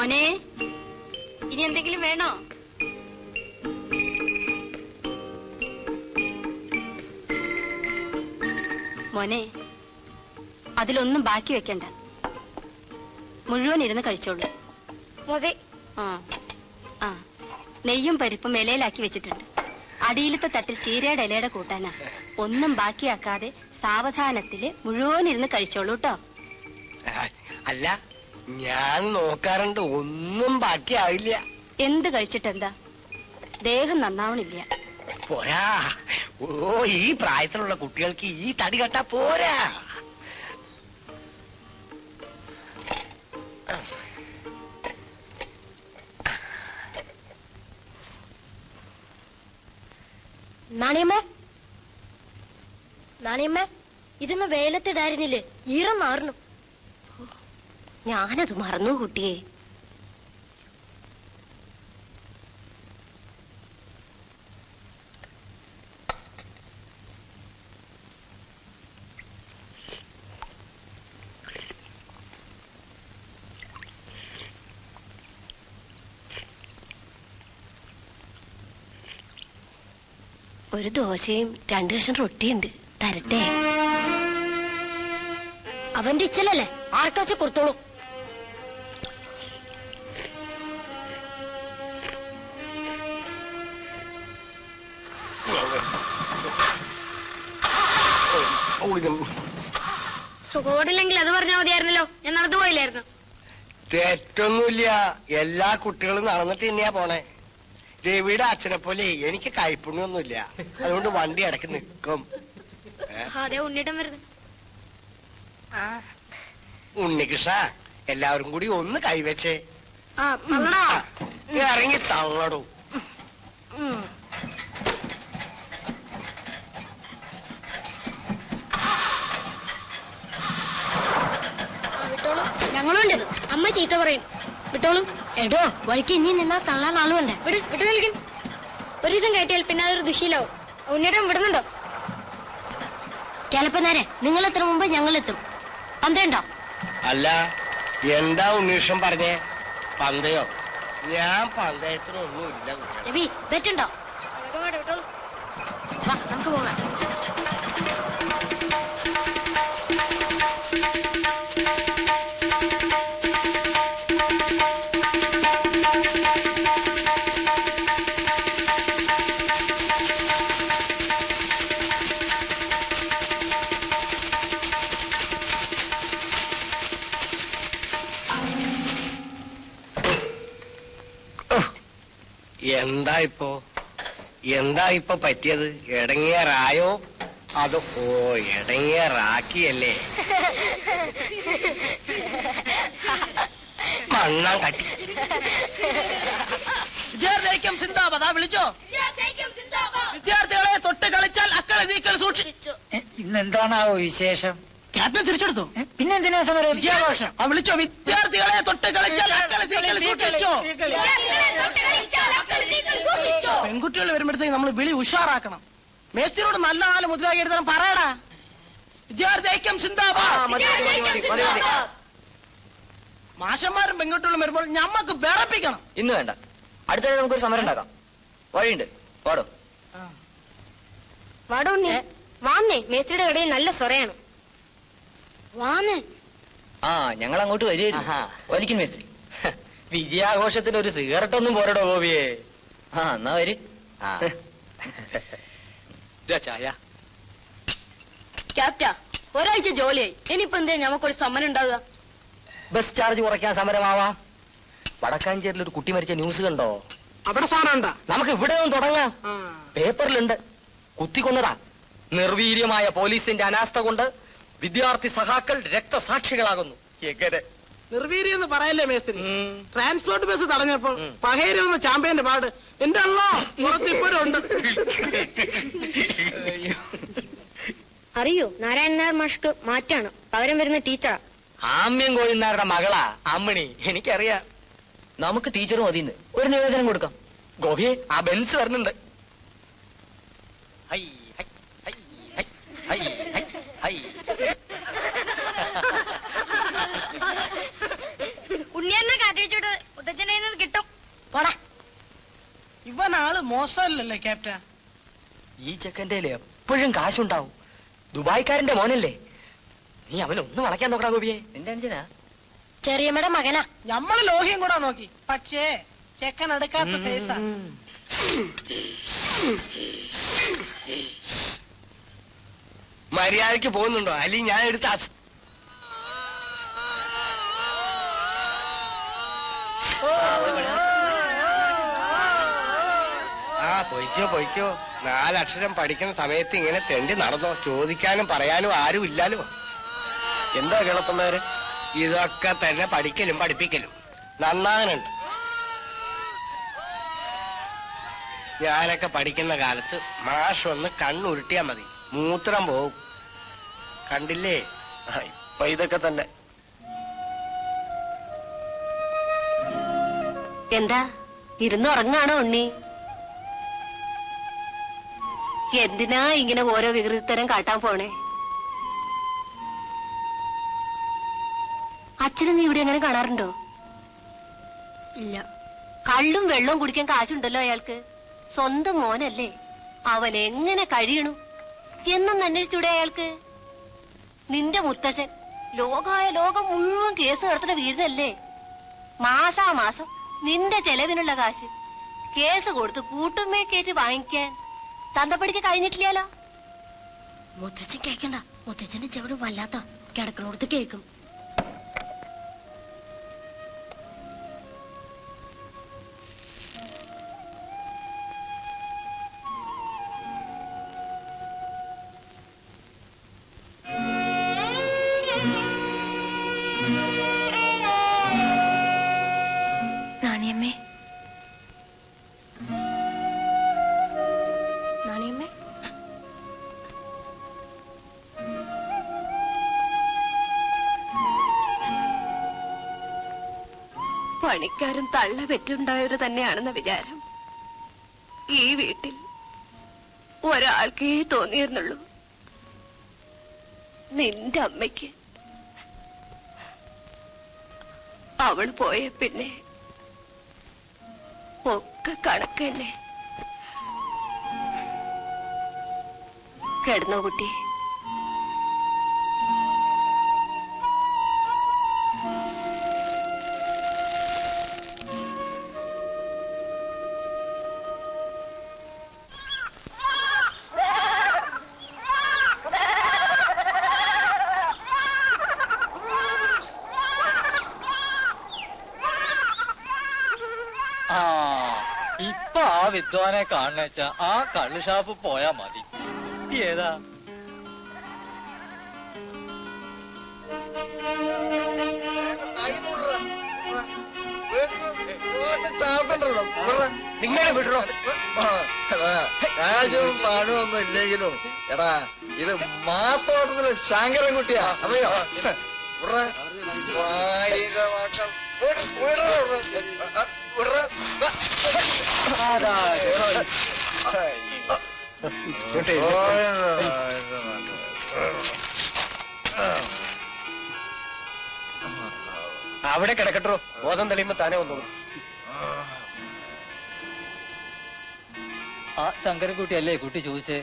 മോനെ, ഇനി എന്തെങ്കിലും വേണോ? മോനെ, അതിലൊന്നും ബാക്കി വെക്കണ്ട, മുഴുവൻ ഇരുന്ന് കഴിച്ചോളൂ. ആ, നെയ്യും പരിപ്പും ഇലയിലാക്കി വെച്ചിട്ടുണ്ട്. അടിയിലത്തെ തട്ടിൽ ചീരയുടെ ഇലയുടെ കൂട്ടാനാ. ഒന്നും ബാക്കിയാക്കാതെ സാവധാനത്തില് മുഴുവൻ ഇരുന്ന് കഴിച്ചോളൂ കേട്ടോ. അല്ല, ഞാൻ നോക്കാറുണ്ട്, ഒന്നും ബാക്കിയാവില്ല. എന്ത് കഴിച്ചിട്ടെന്താ, ദേഹം നന്നാവണില്ല. പോരാ, ഓ, ഈ പ്രായത്തിലുള്ള കുട്ടികൾക്ക് ഈ തടി കെട്ടാ പോരാ. നാണിയമ്മ, നാണിയമ്മ, ഇതൊന്ന് വെയിലത്തിടായിരുന്നില്ലേ? ഈറം മാറണം. ഞാനത് മറന്നു കുട്ടിയെ. ഒരു ദോശയും 2 കഷ്ണം റൊട്ടിയുണ്ട്, തരട്ടെ? അവന്റെ ഇച്ചലല്ലേ, ആർക്കാച്ച കൊടുത്തോളൂ. സുഖോടില്ലെങ്കിൽ അത് പറഞ്ഞാൽ മതിയായിരുന്നല്ലോ, ഞാൻ നടന്നു പോയില്ലായിരുന്നു. തെറ്റൊന്നുമില്ല, എല്ലാ കുട്ടികളും നടന്നിട്ട് തന്നെയാ പോണേ. രവിയുടെ അച്ഛനെ പോലെ എനിക്ക് കൈപ്പുണ്യൊന്നുമില്ല, അതുകൊണ്ട് വണ്ടി ഇടയ്ക്ക് നിൽക്കും. അതെ, ഉണ്ണിട്ടം വരുന്നത്. ഉണ്ണികൃഷ്ണ, എല്ലാവരും കൂടി ഒന്ന് കൈവച്ചേ. ആ, ഇറങ്ങി തള്ളടൂ. ഞങ്ങളുണ്ട്. അമ്മ ചീത്ത പറയും, വിട്ടോളും. എടോ, വഴിക്ക് ഇനി നിന്നാ തള്ളാൻ ആളുണ്ട്. വിട്ടു നൽകി. ഒരു ദിവസം കയറ്റിയാൽ പിന്നെ അതൊരു ദുശീലാവും. ഉണ്ണിയിടം വിടുന്നുണ്ടോ? ചിലപ്പോ നേരെ നിങ്ങളെത്ര മുമ്പ് ഞങ്ങളെത്തും. പന്തയുണ്ടോ? അല്ല, എന്താ ഉണ്ണീഷം പറഞ്ഞേ? പന്തയോ? ഞാൻ പന്തയത്തിനൊന്നും ഇല്ല. രവി, തെറ്റുണ്ടോ? നമുക്ക് പോകാം. എന്താ ഇപ്പൊ പറ്റിയത്? ഇടങ്ങിയറായോ അതോ? ഓ, ഇടങ്ങിയറാക്കിയല്ലേ? മണ്ണാൻ കട്ടി. വിദ്യാർത്ഥിക്കും സിന്ദാബാദ്. വിളിച്ചോ? വിദ്യാർത്ഥികളെ തൊട്ട് കളിച്ചാൽ അക്കളെ നീക്കൾ സൂക്ഷിച്ചു. ഇന്നെന്താണാവോ വിശേഷം? ക്യാപ്റ്റൻ തിരിച്ചെടുത്തു. പിന്നെന്തിനാ സമരം? വിദ്യാഘോഷം. വിളിച്ചോ? വിദ്യാർത്ഥികളെ തൊട്ട് കളിച്ചാൽ അക്കളെ നീക്കൾ സൂക്ഷിച്ചോ. പെൺകുട്ടികൾ വരുമ്പോഴത്തേക്ക് നമ്മൾ വിളി ഉഷാറാക്കണം. മേസ്തിരോട് നല്ല നാല് മുദ്രാക്കി എഴുതാൻ പറയടാ. വിദ്യാർത്ഥി ഐക്യം സിന്ദാബാദ്. മാഷന്മാരും പെൺകുട്ടികളും വരുമ്പോൾ ഞമ്മക്ക് വിറപ്പിക്കണം. ഇന്ന് വേണ്ട, അടുത്ത നമുക്കൊരു സമരം ഉണ്ടാക്കാം. വഴിയുണ്ട്, വാടോ. വാടോ ഉണ്ണി, വാന്നേ. മേസ്തിയുടെ കടയിൽ നല്ല സൊറയാണ്. വാന്ന്. ആ, ഞങ്ങൾ അങ്ങോട്ട് വരികയായിരുന്നു. വലിക്കും മേസ്ത്രി. വിജയാഘോഷത്തിന് ഒരു സിഗരറ്റ് ഒന്നും പോരടോ ഗോപിയെ. ആ, എന്നാ വരി. ചായ. ക്യാപ്റ്റാ, ഒരാഴ്ച ജോലിയായി. ഇനിയിപ്പോ എന്തേ ഞമ്മക്കൊരു സമരം ഉണ്ടാവുക? ബസ് ചാർജ് കുറയ്ക്കാൻ സമരമാവാം. വടക്കാഞ്ചേരിൽ ഒരു കുട്ടി മരിച്ച ന്യൂസ് കണ്ടോ? അവിടെ സാധനം നമുക്ക് ഇവിടെ ഒന്ന് തുടങ്ങാം. പേപ്പറിലുണ്ട്. കുത്തിക്കൊന്നതാ. നിർവീര്യമായ പോലീസിന്റെ അനാസ്ഥ കൊണ്ട് വിദ്യാർത്ഥി സഹാക്കൾ രക്തസാക്ഷികളാകുന്നു. എങ്ങനെ? നിർവീര്യം എന്ന് പറയല്ലേ മേസ്ത്രി? ട്രാൻസ്പോർട്ട് ബസ് തടഞ്ഞപ്പോൾ പകരുന്ന ചാമ്പ്യന്റെ പാട് എന്റെ അല്ലോ പുറത്തിപ്പോഴും ഉണ്ട്. അറിയോ, നാരായണൻ നായർ മാഷ്ക്ക് മാറ്റാണ്, പകരം വരുന്ന ടീച്ചറാ. ആമ്യം കോഴിനാരുടെ മകളാ അമ്മിണി. എനിക്കറിയാം. നമുക്ക് ടീച്ചർ മതിന്ന് ഒരു നിവേദനം കൊടുക്കാം. ഗോപിയെ, ആ ബെൻസ് വരുന്നുണ്ട്. ഉണ്ണിയെന്നെ കാറ്റേച്ചോട്ട് മോശമല്ലല്ലേ ക്യാപ്റ്റൻ? ഈ ചെക്കൻ്റെ എപ്പോഴും കാശുണ്ടാവും. ദുബായ്ക്കാരന്റെ മോനല്ലേ? നീ അവനൊന്ന് വളയ്ക്കാൻ നോക്കടാ ഗോപിയെ. നിന്റെ അനുജനാ? ചെറിയമ്മയുടെ മകനാ. ഞമ്മള് ലോഹ്യം കൂടാ നോക്കി, പക്ഷേ ചെക്കൻ എടുക്കാത്ത സൈസാ. മര്യാദക്ക് പോകുന്നുണ്ടോ? അല്ലെങ്കിൽ ഞാൻ എടുത്ത പൊയ്ക്കോ. 4 അക്ഷരം പഠിക്കുന്ന സമയത്ത് ഇങ്ങനെ തെണ്ടി നടന്നോ? ചോദിക്കാനും പറയാനും ആരും ഇല്ലാലോ. എന്താ കേളപ്പന്മാര്? ഇതൊക്കെ തന്നെ പഠിക്കലും പഠിപ്പിക്കലും നന്നാകാനുണ്ട്. ഞാനൊക്കെ പഠിക്കുന്ന കാലത്ത് മാഷ് ഒന്ന് കണ്ണുരുട്ടിയാ മതി, മൂത്രം പോവും. കണ്ടില്ലേ? ഇപ്പൊ ഇതൊക്കെ തന്നെ. എന്താ ഇരുന്നുറങ്ങാണോ ഉണ്ണി? എന്തിനാ ഇങ്ങനെ ഓരോ വികൃതിത്തരം കാട്ടാൻ പോണേ? അച്ഛനെ നീ ഇവിടെ എങ്ങനെ കാണാറുണ്ടോ? ഇല്ല. കള്ളും വെള്ളവും കുടിക്കാൻ കാശുണ്ടല്ലോ അയാൾക്ക്. സ്വന്തം മോനല്ലേ, അവൻ എങ്ങനെ കഴിയണു എന്നൊന്ന് അന്വേഷിച്ചൂടെ അയാൾക്ക്? നിന്റെ മുത്തച്ഛൻ ലോകായ ലോകം മുഴുവൻ കേസ് നടത്തുന്ന വീരനല്ലേ? മാസാമാസം നിന്റെ ചെലവിനുള്ള കാശ് കേസ് കൊടുത്ത് കൂട്ടുമ്മേ കയറ്റി വാങ്ങിക്കാൻ തന്തപ്പടിക്ക് കഴിഞ്ഞിട്ടില്ലല്ലോ. മുത്തച്ഛൻ കേക്കണ്ട, മുത്തച്ഛന്റെ ചെവിട് വല്ലാത്ത കിടക്കണോടത്ത് കേക്കും. നാണിയമ്മേ, നാണിയമ്മേ, പണിക്കാരും തള്ള പെറ്റുണ്ടായവര് തന്നെയാണെന്ന വിചാരം ഈ വീട്ടിൽ ഒരാൾക്കേ തോന്നിയിരുന്നുള്ളൂ, നിന്റെ അമ്മയ്ക്ക്. അവൾ പോയ പിന്നെ ഒക്കെ കണക്ക് തന്നെ. കിടന്നോ കുട്ടി? ഇപ്പൊ ആ വിദ്വാനെ കാണുവെച്ച ആ കള്ളു ഷാപ്പ് പോയാ മതി. ഏതാ? നിങ്ങളെ വിടറോ? കാശും പണമൊന്നും ഇല്ലെങ്കിലും എടാ ഇത് മാത്തോട്ടത്തില് ശങ്കരൻകുട്ടിയാ, അറിയോ? അവിടെ കിടക്കട്ടോ, ബോധം തെളിയുമ്പോ താനേ വന്നോളൂ. ആ ശങ്കരൻകുട്ടി അല്ലേ കുട്ടി ചോദിച്ചേ?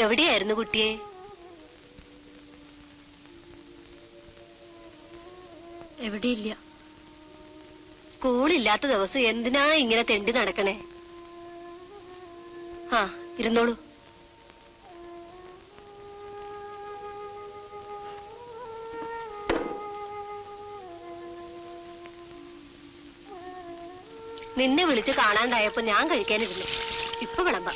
എവിടെയായിരുന്നു കുട്ടിയെ? എവിടെയില്ല. സ്കൂളില്ലാത്ത ദിവസം എന്തിനാ ഇങ്ങനെ തെണ്ടി നടക്കണേ? ആ ഇരുന്നോളൂ. നിന്നെ വിളിച്ച് കാണാണ്ടായപ്പോ ഞാൻ കഴിക്കാനിരുന്നു. ഇപ്പൊ വിളമ്പാ.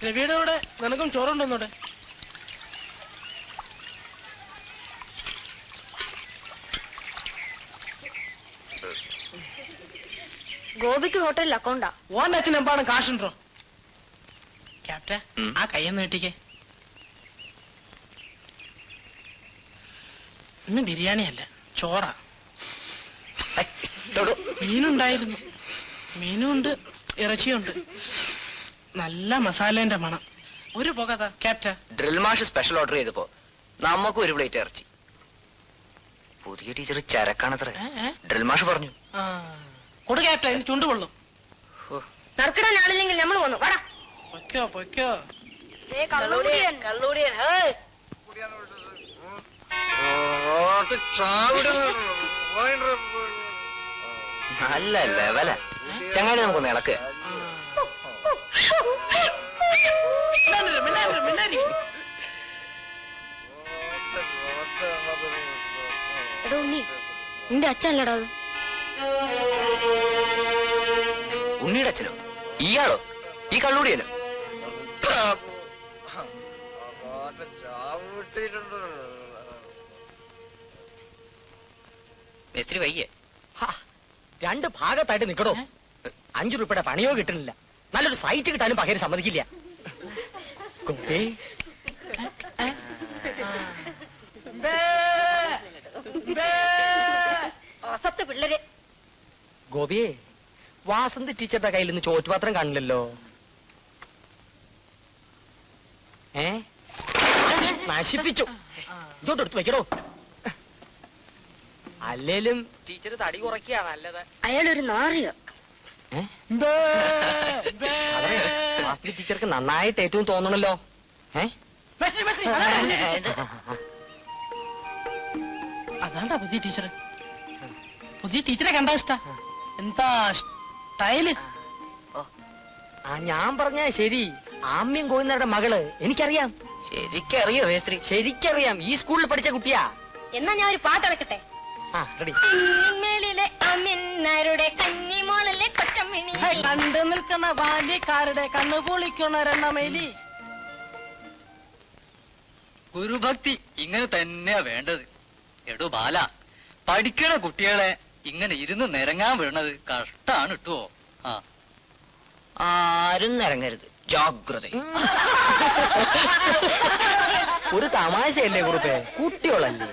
രവിയുടെ കൂടെ നിനക്കും ചോറുണ്ടോന്നൂടെ? ഗോപിക്ക് ഹോട്ടലിൽ അക്കൗണ്ടാ. ഓന്റെ അച്ഛൻ എമ്പാടും കാശുണ്ടോ? ക്യാപ്റ്റൻ, ആ കയ്യൊന്ന് നീട്ടിക്കേ. ഇന്ന് ബിരിയാണി അല്ല, ചോറാ. മീനുണ്ടായിരുന്നു. മീനുണ്ട്, ഇറച്ചിയുണ്ട്. നല്ല മസാലേന്റെ മണം. ഒരു പുകതാ ക്യാപ്റ്റൻ. ഡ്രിൽ മാഷ് സ്പെഷ്യൽ ഓർഡർ ചെയ്തപ്പോ നമുക്ക് ഒരു പ്ലേറ്റ് ഇറച്ചി. പുതിയ ടീച്ചർ ചരക്കാണത്ര. ഡ്രിൽ മാഷ് പറഞ്ഞു. കൊടു ക്യാപ്റ്റൻ, ചുണ്ടുകൊള്ളും. നറുക്കിടാനാളില്ലെങ്കിൽ നമ്മൾ വന്നു. വാടാ. പൊയ്ക്കോ പൊയ്ക്കോ. നല്ല ലെവല ചങ്ങാടി, നമുക്കൊന്ന് ഇളക്ക്. എടോ ഉണ്ണി, നിന്റെ അച്ഛനല്ലടാ അത്. ഉണ്ണിയുടെ അച്ഛനോ? ഇയാളോ? ഈ കള്ളൂടിയനോ? മേസ്ത്രി വയ്യേ? 2 ഭാഗത്തായിട്ട് നിക്കടോ. 5 രൂപയുടെ പണിയോ കിട്ടണില്ല. നല്ലൊരു സൈറ്റ് കിട്ടാനും പകരം സമ്മതിക്കില്ല. പിള്ളേരെ ഗോപിയെ, വാസന്തി ടീച്ചറുടെ കയ്യിൽ നിന്ന് ചോറ്റുപാത്രം കാണില്ലല്ലോ. നശിപ്പിച്ചു. ഇതോട്ട് എടുത്ത് വെക്കടോ. അല്ലേലും ടീച്ചർ തടി കുറയ്ക്കാ നല്ലത്. അയാളൊരു നാറിയ. വാസന്തി ടീച്ചർക്ക് നന്നായിട്ട് ഏറ്റവും തോന്നണല്ലോ. അതാണ്ടാ പുതിയ ടീച്ചർ. പുതിയ ടീച്ചറെ കണ്ടാ ഇഷ്ട. എന്താ സ്റ്റൈല്. ഞാൻ പറഞ്ഞ ശരി. ആമ്യം കോയിന്നവരുടെ മകള് എനിക്കറിയാം. ശരിക്കറിയോ മേസ്ത്രി? ശരിക്കറിയാം. ഈ സ്കൂളിൽ പഠിച്ച കുട്ടിയാ. എന്നാ ഞാൻ ഒരു പാട്ട് ഇറക്കട്ടെ. കണ്ടു നിൽക്കണ ബാല്യക്കാരുടെ കണ്ണു പൊളിക്കണ രണ്ണമേലി. ഗുരുഭക്തി ഇങ്ങനെ തന്നെയാ വേണ്ടത്. എടോ ബാല, പഠിക്കണ കുട്ടികളെ ഇങ്ങനെ ഇരുന്ന് നിരങ്ങാൻ വീണത് കഷ്ടാണ് ഇട്ടോ. ആരും നിരങ്ങരുത്, ജാഗ്രത. ഒരു തമാശയല്ലേ കുറുപ്പേ? കുട്ടികളല്ലേ.